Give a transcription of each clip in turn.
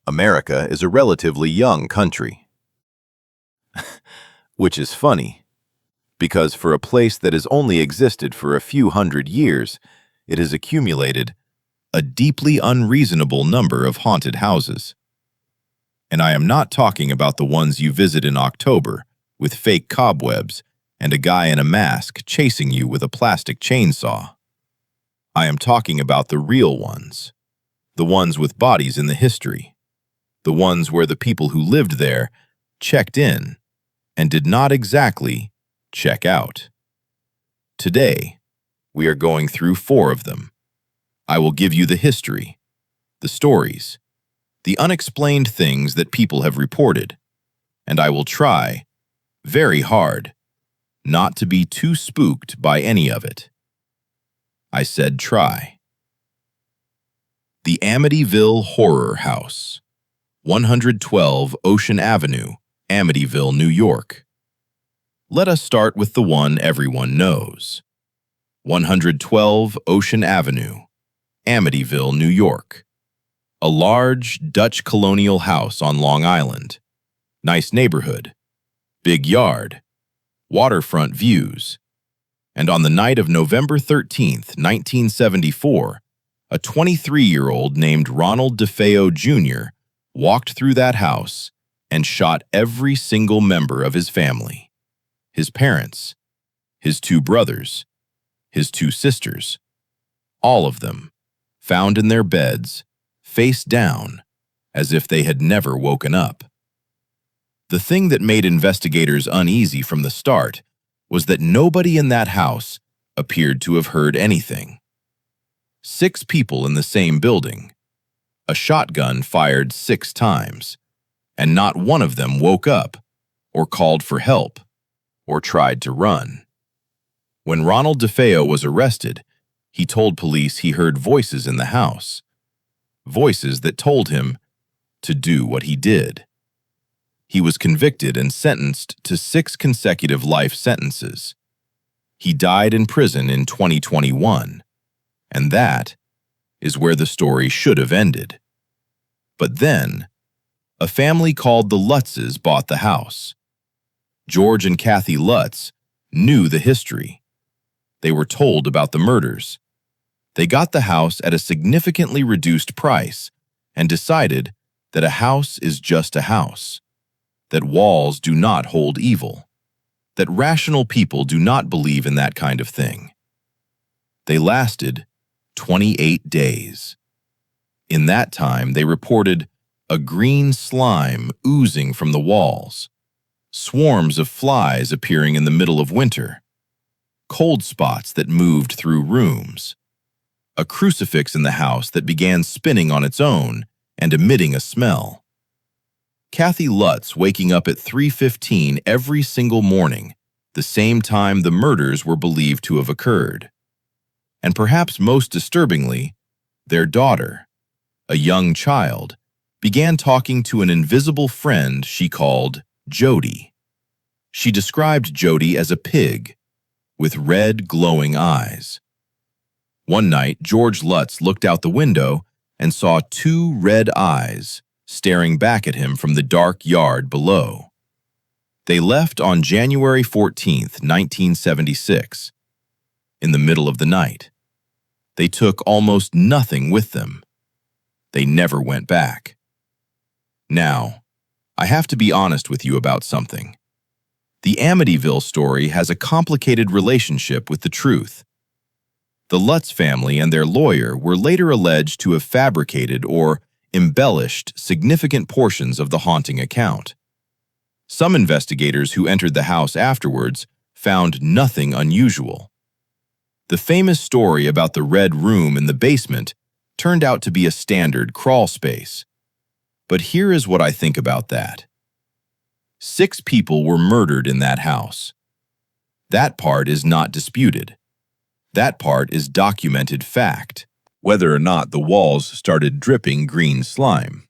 America is a relatively young country. Which is funny, because for a place that has only existed for a few hundred years, it has accumulated a deeply unreasonable number of haunted houses. And I am not talking about the ones you visit in October with fake cobwebs and a guy in a mask chasing you with a plastic chainsaw. I am talking about the real ones, the ones with bodies in the history, the ones where the people who lived there checked in and did not exactly check out. Today, we are going through 4 of them. I will give you the history, the stories, the unexplained things that people have reported, and I will try, very hard, not to be too spooked by any of it. I said try. The Amityville Horror House, 112 Ocean Avenue, Amityville, New York. Let us start with the one everyone knows. 112 Ocean Avenue, Amityville, New York. A large Dutch colonial house on Long Island. Nice neighborhood, big yard, waterfront views. And on the night of November 13th, 1974, a 23-year-old named Ronald DeFeo Jr. walked through that house and shot every single member of his family. His parents, his 2 brothers, his 2 sisters, all of them, found in their beds, face down, as if they had never woken up. The thing that made investigators uneasy from the start was that nobody in that house appeared to have heard anything. 6 people in the same building. A shotgun fired 6 times, and not one of them woke up, or called for help, or tried to run. When Ronald DeFeo was arrested, he told police he heard voices in the house. Voices that told him to do what he did. He was convicted and sentenced to 6 consecutive life sentences. He died in prison in 2021, and that is where the story should have ended. But then, a family called the Lutzes bought the house. George and Kathy Lutz knew the history. They were told about the murders. They got the house at a significantly reduced price and decided that a house is just a house, that walls do not hold evil, that rational people do not believe in that kind of thing. They lasted 28 days. In that time, they reported a green slime oozing from the walls, swarms of flies appearing in the middle of winter, cold spots that moved through rooms, a crucifix in the house that began spinning on its own and emitting a smell. Kathy Lutz waking up at 3:15 every single morning, the same time the murders were believed to have occurred. And perhaps most disturbingly, their daughter, a young child, began talking to an invisible friend she called Jody. She described Jody as a pig with red, glowing eyes. One night, George Lutz looked out the window and saw 2 red eyes staring back at him from the dark yard below. They left on January 14th, 1976, in the middle of the night. They took almost nothing with them. They never went back. Now, I have to be honest with you about something. The Amityville story has a complicated relationship with the truth. The Lutz family and their lawyer were later alleged to have fabricated or embellished significant portions of the haunting account. Some investigators who entered the house afterwards found nothing unusual. The famous story about the red room in the basement turned out to be a standard crawl space. But here is what I think about that. 6 people were murdered in that house. That part is not disputed. That part is documented fact, whether or not the walls started dripping green slime.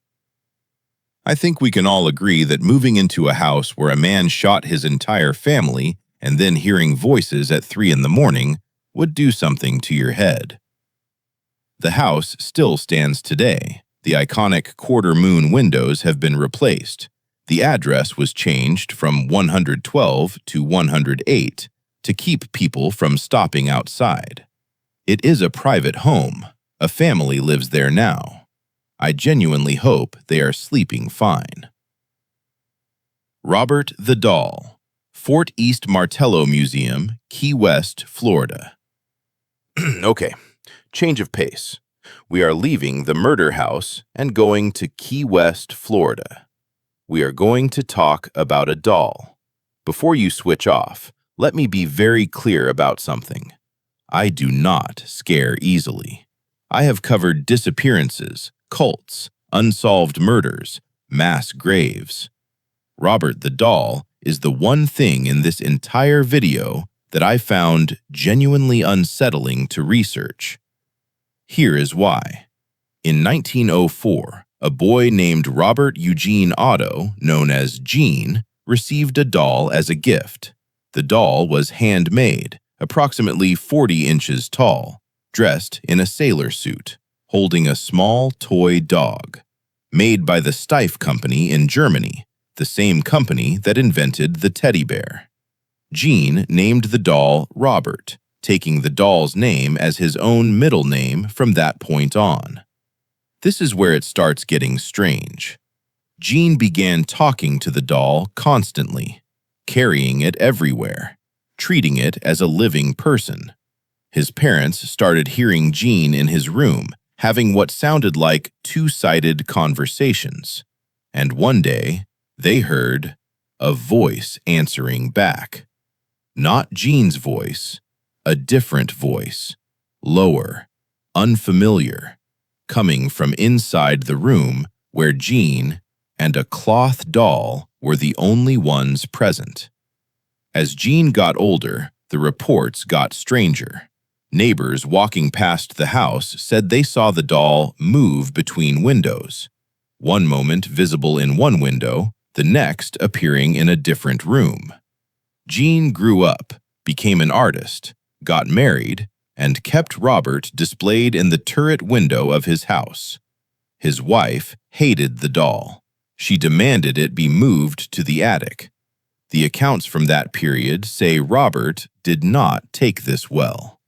I think we can all agree that moving into a house where a man shot his entire family and then hearing voices at 3 in the morning would do something to your head. The house still stands today, The iconic quarter-moon windows have been replaced. The address was changed from 112 to 108 to keep people from stopping outside. It is a private home. A family lives there now. I genuinely hope they are sleeping fine. Robert the Doll, Fort East Martello Museum, Key West, Florida. Okay, change of pace. We are leaving the murder house and going to Key West, Florida. We are going to talk about a doll. Before you switch off, let me be very clear about something. I do not scare easily. I have covered disappearances, cults, unsolved murders, mass graves. Robert the Doll is the one thing in this entire video that I found genuinely unsettling to research. Here is why. In 1904, a boy named Robert Eugene Otto, known as Gene, received a doll as a gift. The doll was handmade, approximately 40 inches tall, dressed in a sailor suit, holding a small toy dog. Made by the Steiff Company in Germany, the same company that invented the teddy bear. Gene named the doll Robert, taking the doll's name as his own middle name from that point on. This is where it starts getting strange. Gene began talking to the doll constantly, carrying it everywhere, treating it as a living person. His parents started hearing Gene in his room, having what sounded like two-sided conversations. And one day, they heard a voice answering back. Not Gene's voice, a different voice, lower, unfamiliar, coming from inside the room where Gene and a cloth doll were the only ones present. As Gene got older, the reports got stranger. Neighbors walking past the house said they saw the doll move between windows, one moment visible in one window, the next appearing in a different room. Gene grew up, became an artist, got married, and kept Robert displayed in the turret window of his house. His wife hated the doll. She demanded it be moved to the attic. The accounts from that period say Robert did not take this well.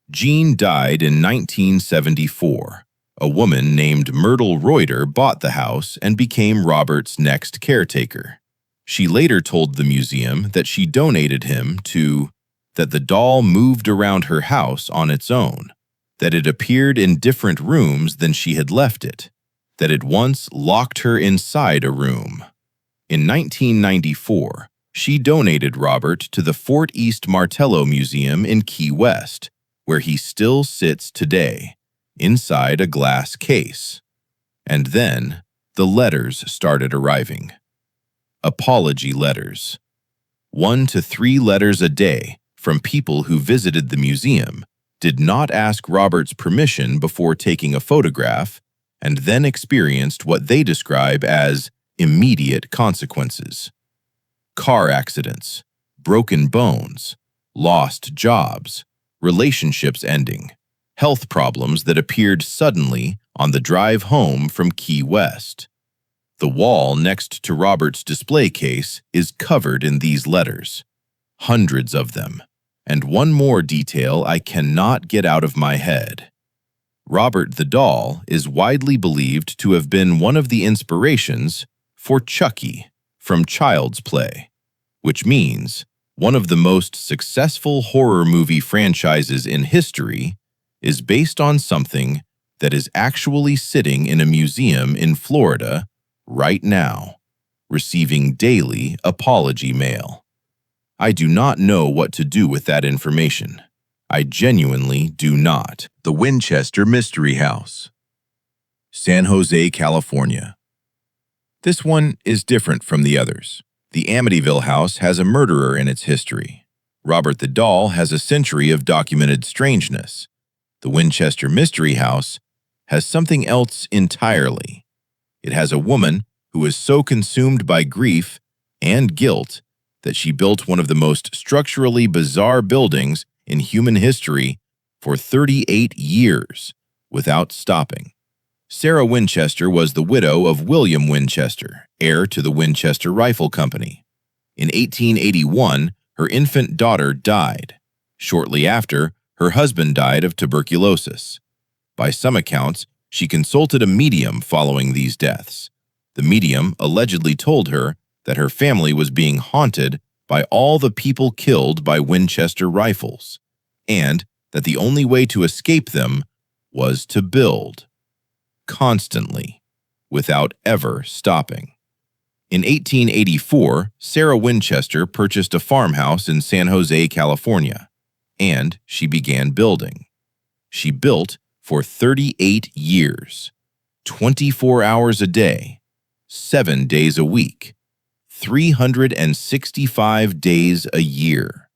Gene died in 1974. A woman named Myrtle Reuter bought the house and became Robert's next caretaker. She later told the museum that she donated him that the doll moved around her house on its own, that it appeared in different rooms than she had left it, that it once locked her inside a room. In 1994, she donated Robert to the Fort East Martello Museum in Key West, where he still sits today, inside a glass case. And then, the letters started arriving. Apology letters. 1 to 3 letters a day from people who visited the museum, did not ask Robert's permission before taking a photograph, and then experienced what they describe as immediate consequences. Car accidents, broken bones, lost jobs, relationships ending, health problems that appeared suddenly on the drive home from Key West. The wall next to Robert's display case is covered in these letters, hundreds of them, and one more detail I cannot get out of my head. Robert the Doll is widely believed to have been one of the inspirations for Chucky from Child's Play, which means one of the most successful horror movie franchises in history is based on something that is actually sitting in a museum in Florida right now, receiving daily apology mail. I do not know what to do with that information. I genuinely do not. The Winchester Mystery House, San Jose, California. This one is different from the others. The Amityville House has a murderer in its history. Robert the Doll has a century of documented strangeness. The Winchester Mystery House has something else entirely. It has a woman who is so consumed by grief and guilt that she built one of the most structurally bizarre buildings in human history for 38 years without stopping. Sarah Winchester was the widow of William Winchester, heir to the Winchester Rifle Company. In 1881, her infant daughter died. Shortly after, her husband died of tuberculosis. By some accounts, she consulted a medium following these deaths. The medium allegedly told her that her family was being haunted by all the people killed by Winchester rifles, and that the only way to escape them was to build, constantly, without ever stopping. In 1884, Sarah Winchester purchased a farmhouse in San Jose, California, and she began building. She built for 38 years, 24 hours a day, 7 days a week, 365 days a year.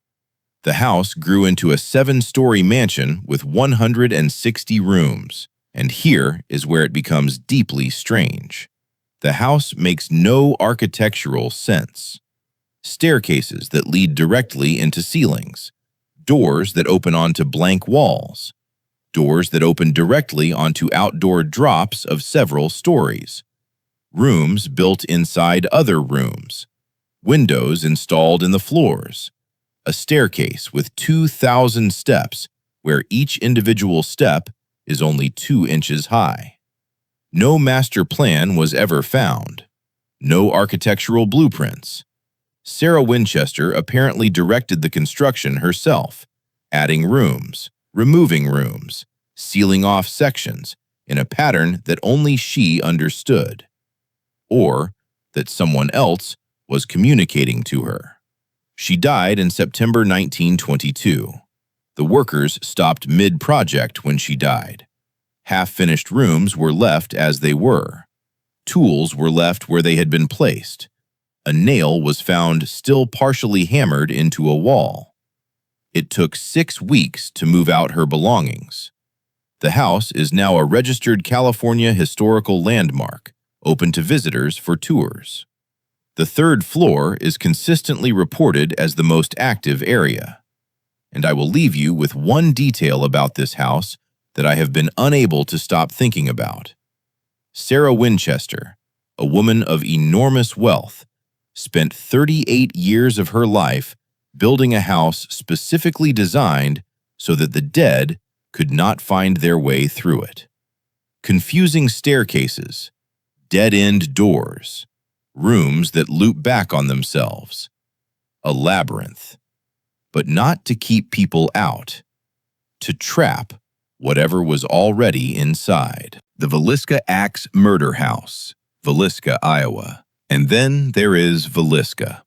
The house grew into a 7-story mansion with 160 rooms, and here is where it becomes deeply strange. The house makes no architectural sense. Staircases that lead directly into ceilings, doors that open onto blank walls, doors that open directly onto outdoor drops of several stories, rooms built inside other rooms, windows installed in the floors, a staircase with 2,000 steps where each individual step is only 2 inches high. No master plan was ever found. No architectural blueprints. Sarah Winchester apparently directed the construction herself, adding rooms, removing rooms, sealing off sections in a pattern that only she understood, or that someone else was communicating to her. She died in September 1922. The workers stopped mid-project when she died. Half-finished rooms were left as they were. Tools were left where they had been placed. A nail was found still partially hammered into a wall. It took 6 weeks to move out her belongings. The house is now a registered California historical landmark, open to visitors for tours. The 3rd floor is consistently reported as the most active area. And I will leave you with one detail about this house that I have been unable to stop thinking about. Sarah Winchester, a woman of enormous wealth, spent 38 years of her life building a house specifically designed so that the dead could not find their way through it. Confusing staircases, dead-end doors, rooms that loop back on themselves. A labyrinth. But not to keep people out. To trap whatever was already inside. The Villisca Axe Murder House, Villisca, Iowa. And then there is Villisca.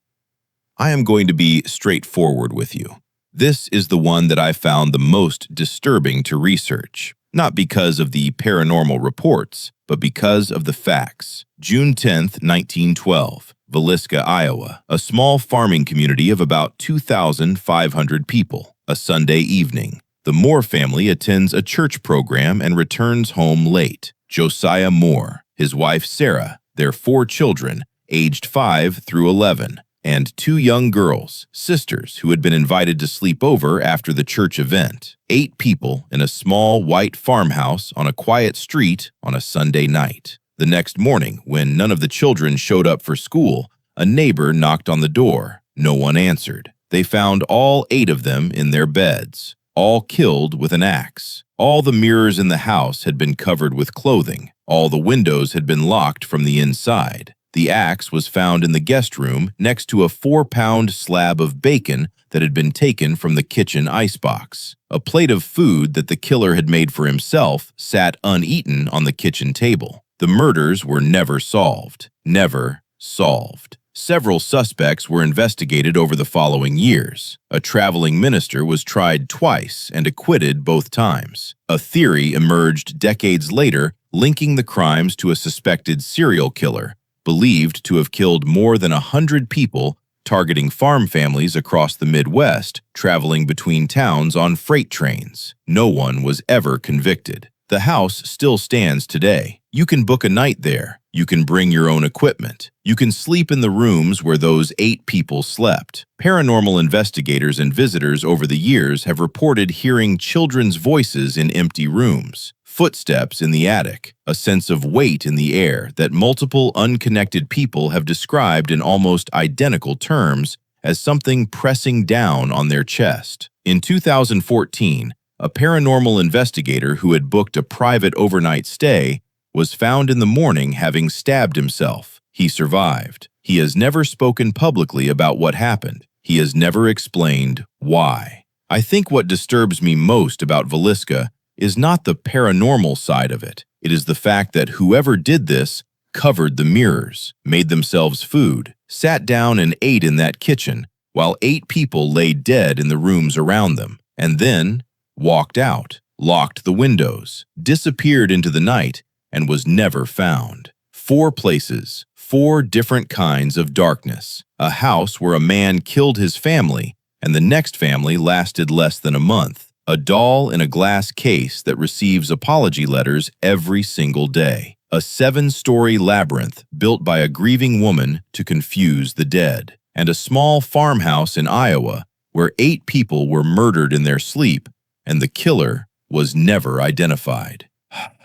I am going to be straightforward with you. This is the one that I found the most disturbing to research, not because of the paranormal reports, but because of the facts. June 10, 1912, Villisca, Iowa, a small farming community of about 2,500 people. A Sunday evening, the Moore family attends a church program and returns home late. Josiah Moore, his wife Sarah, their 4 children, aged 5 through 11, and 2 young girls, sisters, who had been invited to sleep over after the church event. 8 people in a small white farmhouse on a quiet street on a Sunday night. The next morning, when none of the children showed up for school, a neighbor knocked on the door. No one answered. They found all 8 of them in their beds, all killed with an axe. All the mirrors in the house had been covered with clothing. All the windows had been locked from the inside. The axe was found in the guest room next to a 4-pound slab of bacon that had been taken from the kitchen icebox. A plate of food that the killer had made for himself sat uneaten on the kitchen table. The murders were never solved. Never solved. Several suspects were investigated over the following years. A traveling minister was tried twice and acquitted both times. A theory emerged decades later linking the crimes to a suspected serial killer, believed to have killed more than 100 people, targeting farm families across the Midwest, traveling between towns on freight trains. No one was ever convicted. The house still stands today. You can book a night there, You can bring your own equipment. You can sleep in the rooms where those 8 people slept. Paranormal investigators and visitors over the years have reported hearing children's voices in empty rooms, footsteps in the attic, a sense of weight in the air that multiple unconnected people have described in almost identical terms as something pressing down on their chest. In 2014, a paranormal investigator who had booked a private overnight stay was found in the morning having stabbed himself. He survived. He has never spoken publicly about what happened. He has never explained why. I think what disturbs me most about Villisca is not the paranormal side of it. It is the fact that whoever did this covered the mirrors, made themselves food, sat down and ate in that kitchen while 8 people lay dead in the rooms around them, and then walked out, locked the windows, disappeared into the night, and was never found. 4 places, 4 different kinds of darkness. A house where a man killed his family, and the next family lasted less than a month. A doll in a glass case that receives apology letters every single day. A 7-story labyrinth built by a grieving woman to confuse the dead. And a small farmhouse in Iowa where 8 people were murdered in their sleep, and the killer was never identified.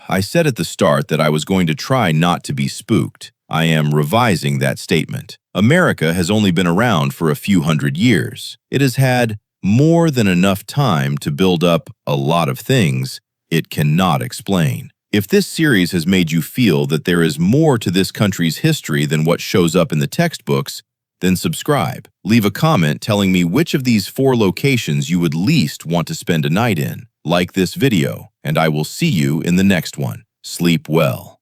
I said at the start that I was going to try not to be spooked. I am revising that statement. America has only been around for a few hundred years. It has had more than enough time to build up a lot of things it cannot explain. If this series has made you feel that there is more to this country's history than what shows up in the textbooks, then subscribe. Leave a comment telling me which of these 4 locations you would least want to spend a night in. Like this video, and I will see you in the next one. Sleep well.